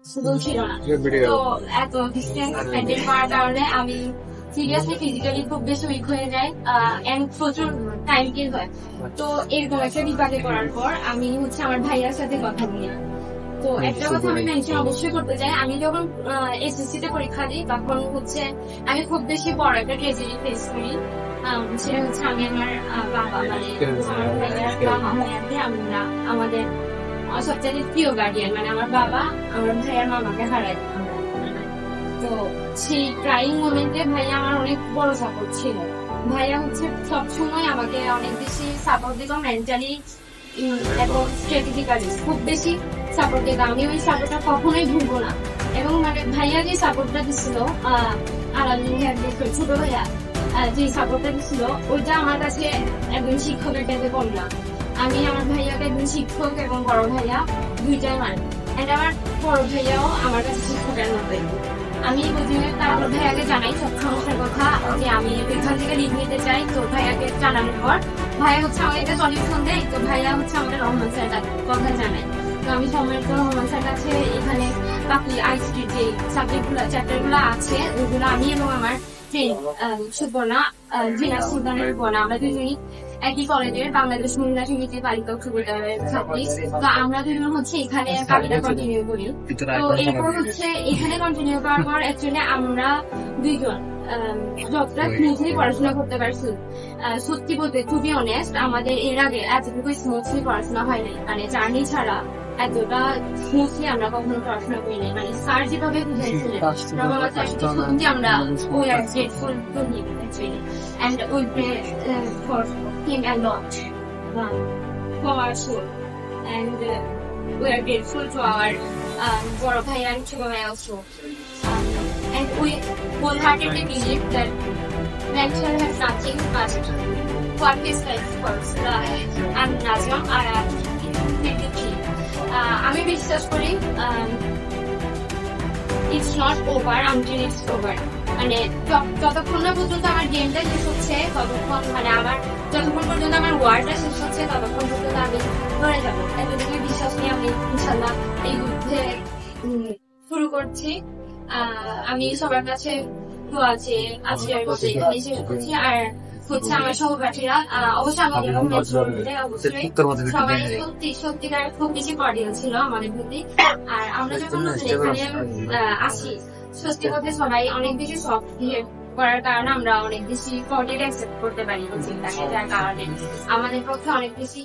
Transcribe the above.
School ছিল না। তো এত ডিস্টেন্স মেনটেন করার কারণে আমি সিরিয়াসলি ফিজিক্যালি খুব বেশি উইক হয়ে যায় এন্ড প্রচুর টাইম কিল হয়। তো এরকম একটা বিপাকে করার পর আমি আমার ভাইয়ার সাথে কথা বলি। তো একটা কথা আমি মেনশন অবশ্যই করতে চাই, আমি যখন এসএসসি তে পরীক্ষা দিই তখন আমি খুব বেশি বড় একটা ট্রেজেডি ফেস করি। সেটা আমি আমার বাবা মানে আমার ভাইয়ার মামাকে আমরা আমাদের সবচেয়ে প্রিয় গার্ডিয়ান মানে আমার বাবা আমার ভাইয়ার মামাকে হারাই আমরা। তো সেই ক্রাইং মোমেন্টে ভাইয়া আমার অনেক বড় সাপোর্ট ছিল। ভাইয়া সবসময় আমাকে অনেক বেশি সাপোর্ট দিত মেন্টালি এবং স্ট্র্যাটেজিক্যালি খুব বেশি সাপোর্ট দিত। আমি ওই সাপোর্টটা কখনোই ভুলবো না। এবং মানে ভাইয়া যে সাপোর্টটা দিচ্ছিল ছোট ভাইয়া যে সাপোর্টটা দিচ্ছিল ওইটা আমার কাছে একজন শিক্ষকের কাছে কম না। আমি আমার ভাইয়াকে একজন শিক্ষক এবং বড় ভাইয়া দুইটাই মানি। এন্ড আমার বড় ভাইয়াও আমার কাছে শিক্ষকের মতোই। আমি বুঝিয়ে তারপর ভাইয়াকে জানাই সব সমস্যার কথা যে আমি এখান থেকে লিভ নিতে চাই। তো ভাইয়াকে জানানোর পর ভাইয়া আমাকে সলিউশন দেয়। তো ভাইয়া আমাদের রহমান স্যার কথা জানায়। তো আমি সম্মানিত রহমান স্যার কাছে এখানে বাকি আইসিটির যে চ্যাপ্টার গুলো আছে ওইগুলো আমি এবং আমার ফ্রেন্ড সুবর্ণা জিনা সুলতানের সুবর্ণা আমরা দুজনই একই কলেজের বাংলাদেশ মহিলা সমিতি বালিকা উচ্চ বিদ্যালয়ের ছাত্রী। তো আমরা দুজন এখানে কাবিটা কন্টিনিউ করি। তো এরপর এখানে কন্টিনিউ করার পর অ্যাকচুয়ালি আমরা দুইজন যতটা স্মুথলি পড়াশোনা করতে পারছি সত্যি বলতে টু বি অনেস্ট আমাদের এর আগে এতটুকু স্মুথলি পড়াশোনা হয় নাই। মানে জার্নি ছাড়া এতটা স্মুথলি আমরা কখনো পড়াশোনা করি নাই। মানে স্যার যেভাবে বুঝাইছিলেন আমরা we are grateful to him actually and we pray for him a lot for our soul and we are grateful to our Boro Bhai and Chogo Bhai also and we wholeheartedly believe that nature has nothing but what is life for us and Nazim are আমি বিশ্বাস করি it's not over until it's over মানে যতক্ষণ না পর্যন্ত আমার গেমটা শেষ হচ্ছে ততক্ষণ মানে যতক্ষণ পর্যন্ত আমার ওয়ার্ডটা শেষ হচ্ছে ততক্ষণ পর্যন্ত আমি ধরে যাবো। এতটুকু বিশ্বাস নিয়ে আমি ইনশাল্লাহ এই যুদ্ধে শুরু করছি। আমি সবার কাছে আছে আজকে এখানে শেষ করছি। আর আমার সহপাঠীরা অবশ্যই আমাদের সবাই সত্যিকার খুব বেশি কর্ডিয়াল ছিল আমাদের প্রতি। আর আমরা যখন এখানে আসি সত্যি কথা সবাই অনেক বেশি সফট বিহেভ করার কারণে আমরা অনেক বেশি কর্ডিয়াল অ্যাকসেপ্ট করতে পারি চিন্তাকে, যার কারণে আমাদের পক্ষে অনেক বেশি